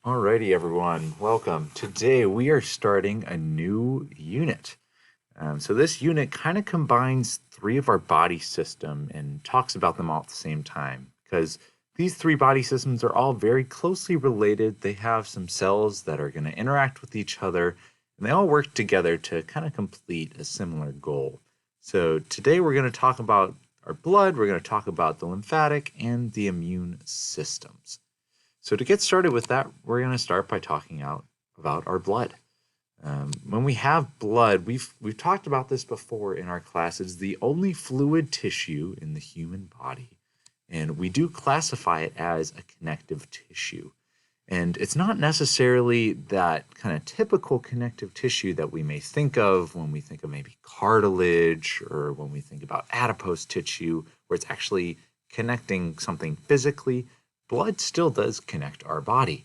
Alrighty, everyone, welcome. Today we are starting a new unit. So this unit kind of combines three of our body system and talks about them all at the same time because these three body systems are all very closely related. They have some cells that are going to interact with each other, and they all work together to kind of complete a similar goal. So today we're going to talk about our blood, we're going to talk about the lymphatic and the immune systems. So to get started with that, we're going to start by talking about our blood. When we have blood, we've talked about this before in our class. It's the only fluid tissue in the human body, and we do classify it as a connective tissue. And it's not necessarily that kind of typical connective tissue that we may think of when we think of maybe cartilage or when we think about adipose tissue, where it's actually connecting something physically. Blood still does connect our body.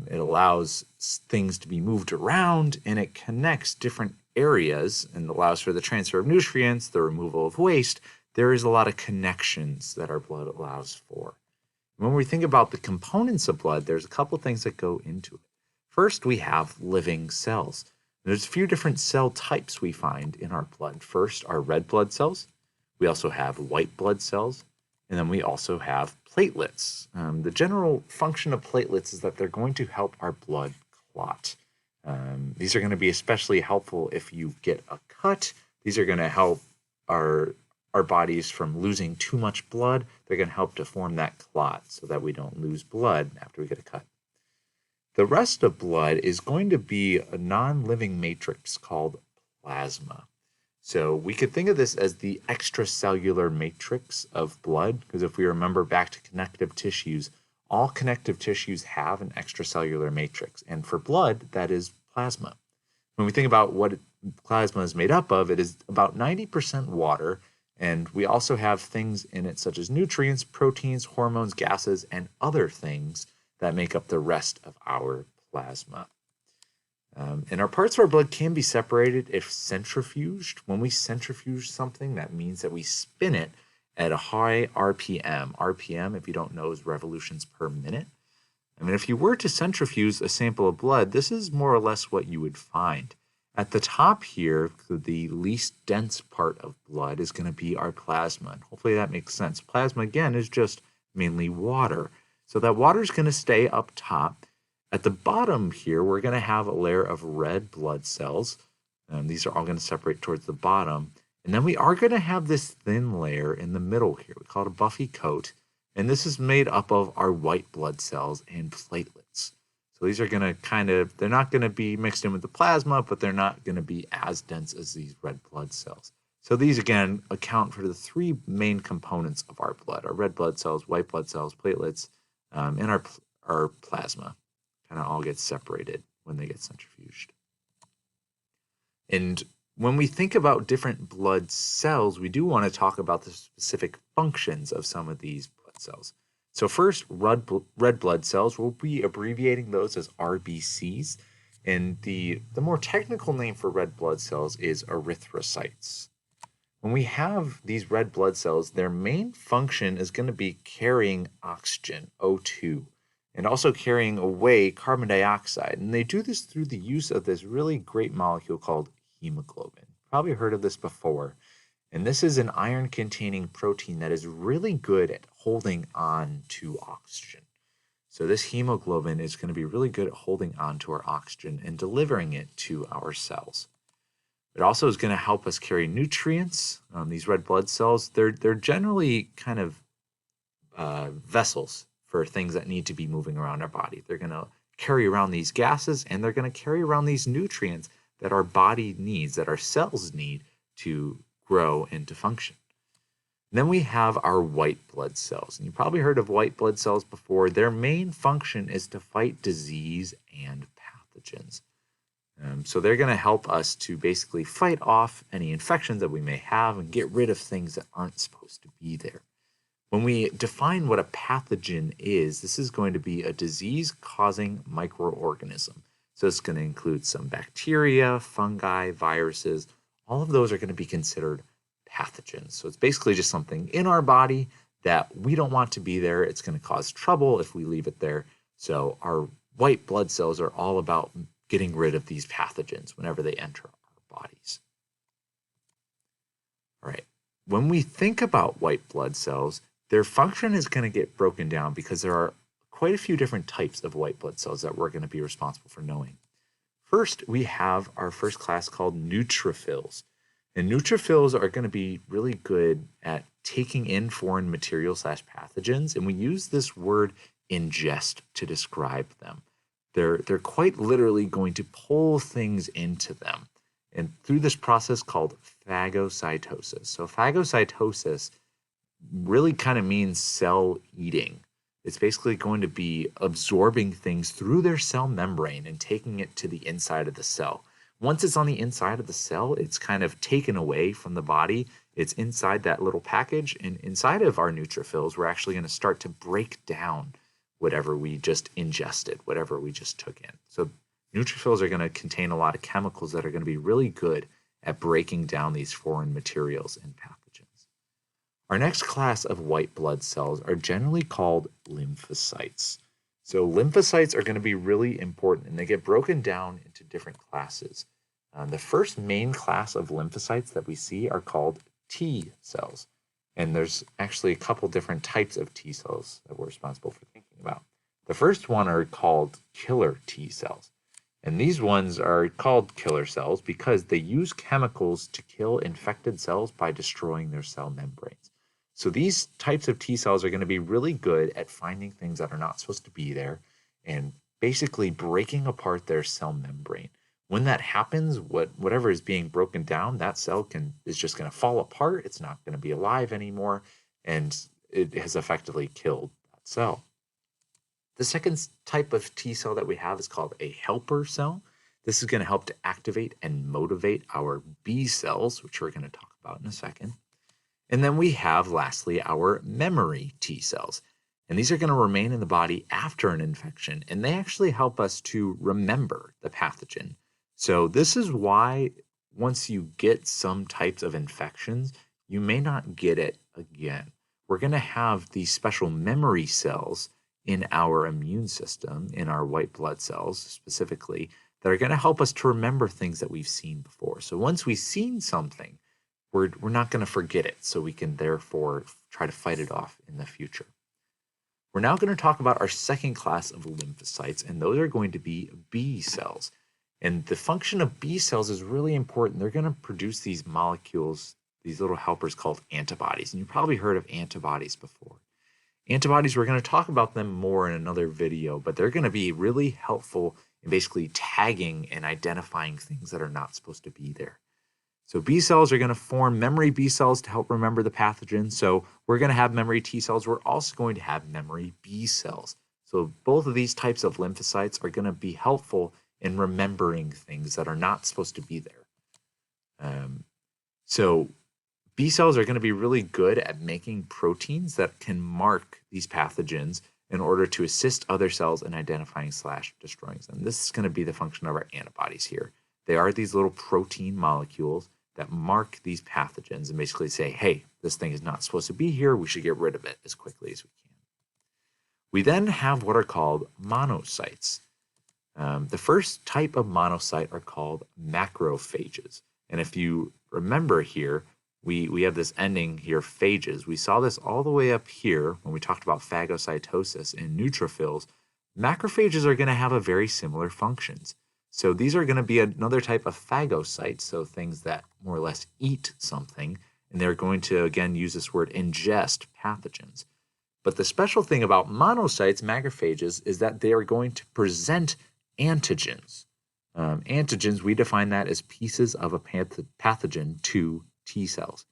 It allows things to be moved around, and it connects different areas and allows for the transfer of nutrients, the removal of waste. There is a lot of connections that our blood allows for. When we think about the components of blood, there's a couple things that go into it. First, we have living cells. There's a few different cell types we find in our blood. First are red blood cells. We also have white blood cells. And then we also have platelets. The general function of platelets is that they're going to help our blood clot. These are going to be especially helpful if you get a cut. These are going to help our bodies from losing too much blood. They're going to help to form that clot so that we don't lose blood after we get a cut. The rest of blood is going to be a non-living matrix called plasma. So we could think of this as the extracellular matrix of blood, because if we remember back to connective tissues, all connective tissues have an extracellular matrix. And for blood, that is plasma. When we think about what plasma is made up of, it is about 90% water. And we also have things in it such as nutrients, proteins, hormones, gases, and other things that make up the rest of our plasma. And our parts of our blood can be separated if centrifuged. When we centrifuge something, that means that we spin it at a high RPM. RPM, if you don't know, is revolutions per minute. I mean, if you were to centrifuge a sample of blood, this is more or less what you would find. At the top here, the least dense part of blood is going to be our plasma. And hopefully that makes sense. Plasma, again, is just mainly water. So that water is going to stay up top. At the bottom here, we're going to have a layer of red blood cells. These are all going to separate towards the bottom. And then we are going to have this thin layer in the middle here. We call it a buffy coat. And this is made up of our white blood cells and platelets. So these are going to they're not going to be mixed in with the plasma, but they're not going to be as dense as these red blood cells. So these, again, account for the three main components of our blood: our red blood cells, white blood cells, platelets, and our plasma. Kind of all get separated when they get centrifuged. And when we think about different blood cells, we do want to talk about the specific functions of some of these blood cells. So first, red blood cells, we'll be abbreviating those as RBCs. And the more technical name for red blood cells is erythrocytes. When we have these red blood cells, their main function is going to be carrying oxygen, O2, and also carrying away carbon dioxide. And they do this through the use of this really great molecule called hemoglobin. Probably heard of this before. And this is an iron-containing protein that is really good at holding on to oxygen. So this hemoglobin is going to be really good at holding on to our oxygen and delivering it to our cells. It also is going to help us carry nutrients. These red blood cells, they're generally kind of vessels for things that need to be moving around our body. They're going to carry around these gases, and they're going to carry around these nutrients that our body needs, that our cells need to grow and to function. And then we have our white blood cells. And you probably heard of white blood cells before. Their main function is to fight disease and pathogens. So they're going to help us to basically fight off any infections that we may have and get rid of things that aren't supposed to be there. When we define what a pathogen is, this is going to be a disease-causing microorganism. So it's going to include some bacteria, fungi, viruses. All of those are going to be considered pathogens. So it's basically just something in our body that we don't want to be there. It's going to cause trouble if we leave it there. So our white blood cells are all about getting rid of these pathogens whenever they enter our bodies. All right, when we think about white blood cells, their function is going to get broken down because there are quite a few different types of white blood cells that we're going to be responsible for knowing. First, we have our first class called neutrophils. And neutrophils are going to be really good at taking in foreign material / pathogens, and we use this word ingest to describe them. They're quite literally going to pull things into them, and through this process called phagocytosis. So phagocytosis really kind of means cell eating. It's basically going to be absorbing things through their cell membrane and taking it to the inside of the cell. Once it's on the inside of the cell, it's kind of taken away from the body. It's inside that little package, and inside of our neutrophils, we're actually going to start to break down whatever we just ingested, whatever we just took in. So neutrophils are going to contain a lot of chemicals that are going to be really good at breaking down these foreign materials and pathogens. Our next class of white blood cells are generally called lymphocytes. So lymphocytes are going to be really important, and they get broken down into different classes. The first main class of lymphocytes that we see are called T cells. And there's actually a couple different types of T cells that we're responsible for thinking about. The first one are called killer T cells. And these ones are called killer cells because they use chemicals to kill infected cells by destroying their cell membranes. So these types of T cells are going to be really good at finding things that are not supposed to be there and basically breaking apart their cell membrane. When that happens, whatever is being broken down, that cell is just going to fall apart. It's not going to be alive anymore, and it has effectively killed that cell. The second type of T cell that we have is called a helper cell. This is going to help to activate and motivate our B cells, which we're going to talk about in a second. And then we have, lastly, our memory T cells. And these are going to remain in the body after an infection, and they actually help us to remember the pathogen. So this is why once you get some types of infections, you may not get it again. We're going to have these special memory cells in our immune system, in our white blood cells specifically, that are going to help us to remember things that we've seen before. So once we've seen something, we're not going to forget it, so we can therefore try to fight it off in the future. We're now going to talk about our second class of lymphocytes, and those are going to be B cells. And the function of B cells is really important. They're going to produce these molecules, these little helpers called antibodies. And you've probably heard of antibodies before. Antibodies, we're going to talk about them more in another video, but they're going to be really helpful in basically tagging and identifying things that are not supposed to be there. So B cells are going to form memory B cells to help remember the pathogen. So we're going to have memory T cells. We're also going to have memory B cells. So both of these types of lymphocytes are going to be helpful in remembering things that are not supposed to be there. So B cells are going to be really good at making proteins that can mark these pathogens in order to assist other cells in identifying / destroying them. This is going to be the function of our antibodies here. They are these little protein molecules that mark these pathogens and basically say, hey, this thing is not supposed to be here. We should get rid of it as quickly as we can. We then have what are called monocytes. The first type of monocyte are called macrophages. And if you remember here, we have this ending here, phages. We saw this all the way up here when we talked about phagocytosis in neutrophils. Macrophages are going to have a very similar functions. So these are going to be another type of phagocytes, so things that more or less eat something, and they're going to, again, use this word ingest pathogens. But the special thing about monocytes, macrophages, is that they are going to present antigens. Antigens, we define that as pieces of a pathogen to T cells.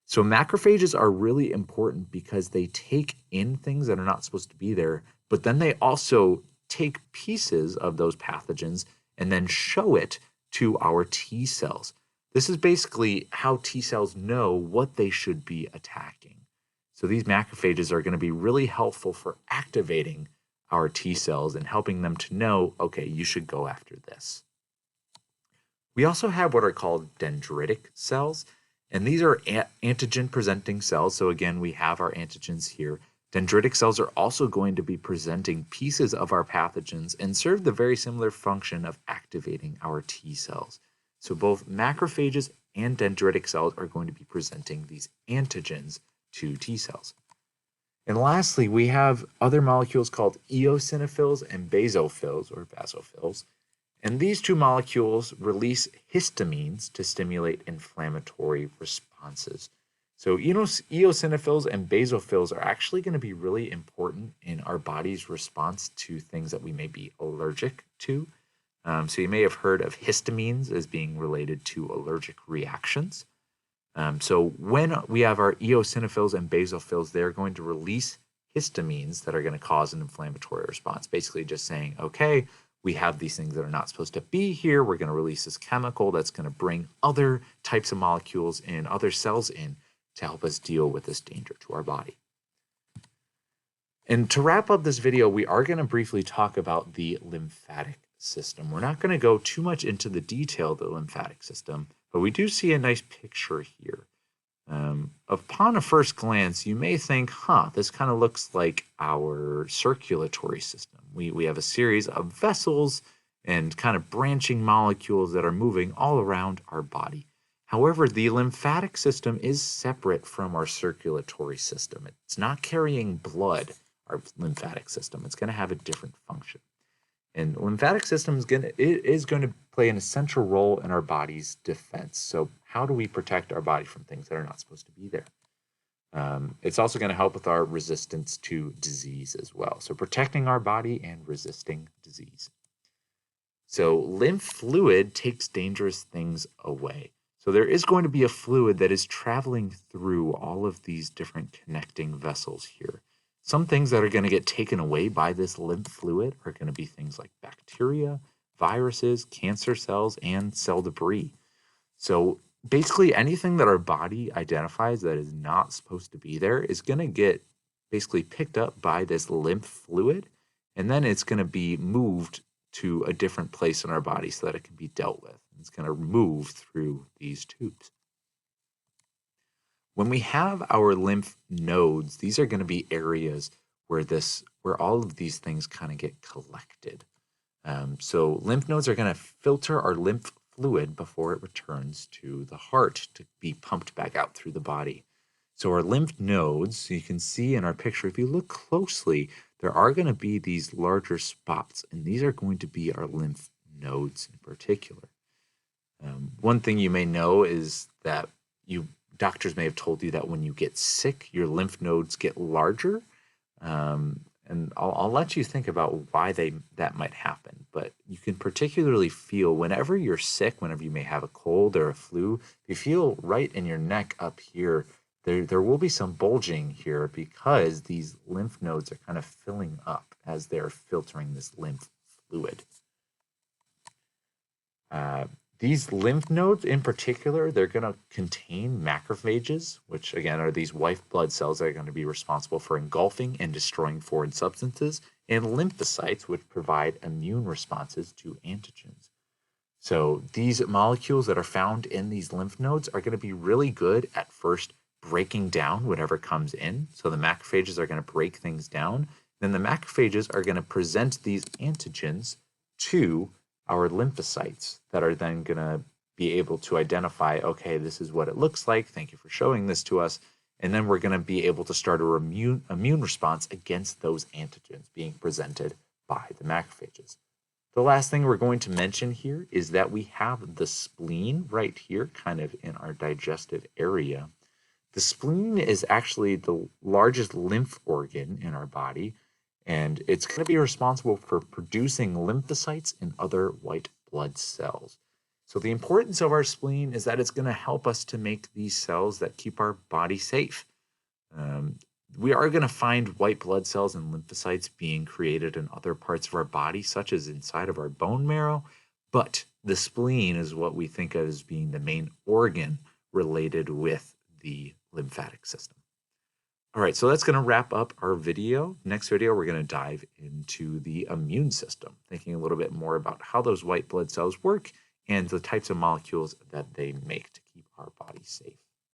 So macrophages are really important because they take in things that are not supposed to be there, but then they also take pieces of those pathogens and then show it to our T cells. This is basically how T cells know what they should be attacking. So these macrophages are going to be really helpful for activating our T cells and helping them to know, okay, you should go after this. We also have what are called dendritic cells, and these are antigen-presenting cells. So again, we have our antigens here. Dendritic cells are also going to be presenting pieces of our pathogens and serve the very similar function of activating our T cells. So both macrophages and dendritic cells are going to be presenting these antigens to T cells. And lastly, we have other molecules called eosinophils and basophils. And these two molecules release histamines to stimulate inflammatory responses. So eosinophils and basophils are actually going to be really important in our body's response to things that we may be allergic to. So you may have heard of histamines as being related to allergic reactions. So when we have our eosinophils and basophils, they're going to release histamines that are going to cause an inflammatory response, basically just saying, okay, we have these things that are not supposed to be here. We're going to release this chemical that's going to bring other types of molecules in, other cells in, to help us deal with this danger to our body. And to wrap up this video, we are going to briefly talk about the lymphatic system. We're not going to go too much into the detail of the lymphatic system, but we do see a nice picture here. Upon a first glance, you may think, this kind of looks like our circulatory system. We have a series of vessels and kind of branching molecules that are moving all around our body. However, the lymphatic system is separate from our circulatory system. It's not carrying blood, our lymphatic system. It's going to have a different function. And the lymphatic system is going to play an essential role in our body's defense. So how do we protect our body from things that are not supposed to be there? It's also going to help with our resistance to disease as well. So protecting our body and resisting disease. So lymph fluid takes dangerous things away. So there is going to be a fluid that is traveling through all of these different connecting vessels here. Some things that are going to get taken away by this lymph fluid are going to be things like bacteria, viruses, cancer cells, and cell debris. So basically anything that our body identifies that is not supposed to be there is going to get basically picked up by this lymph fluid, and then it's going to be moved to a different place in our body so that it can be dealt with. It's going to move through these tubes. When we have our lymph nodes, these are going to be areas where all of these things kind of get collected. So lymph nodes are going to filter our lymph fluid before it returns to the heart to be pumped back out through the body. So our lymph nodes, you can see in our picture, if you look closely, there are going to be these larger spots, and these are going to be our lymph nodes in particular. One thing you may know is that doctors may have told you that when you get sick, your lymph nodes get larger. And I'll let you think about why that might happen. But you can particularly feel whenever you're sick, whenever you may have a cold or a flu, you feel right in your neck up here, there will be some bulging here because these lymph nodes are kind of filling up as they're filtering this lymph fluid. These lymph nodes in particular, they're going to contain macrophages, which again are these white blood cells that are going to be responsible for engulfing and destroying foreign substances, and lymphocytes, which provide immune responses to antigens. So these molecules that are found in these lymph nodes are going to be really good at first breaking down whatever comes in. So the macrophages are going to break things down. Then the macrophages are going to present these antigens to our lymphocytes that are then going to be able to identify, okay, this is what it looks like. Thank you for showing this to us. And then we're going to be able to start an immune response against those antigens being presented by the macrophages. The last thing we're going to mention here is that we have the spleen right here, kind of in our digestive area. The spleen is actually the largest lymph organ in our body, and it's going to be responsible for producing lymphocytes and other white blood cells. So the importance of our spleen is that it's going to help us to make these cells that keep our body safe. We are going to find white blood cells and lymphocytes being created in other parts of our body, such as inside of our bone marrow, but the spleen is what we think of as being the main organ related with the lymphatic system. All right, so that's going to wrap up our video. Next video, we're going to dive into the immune system, thinking a little bit more about how those white blood cells work and the types of molecules that they make to keep our body safe.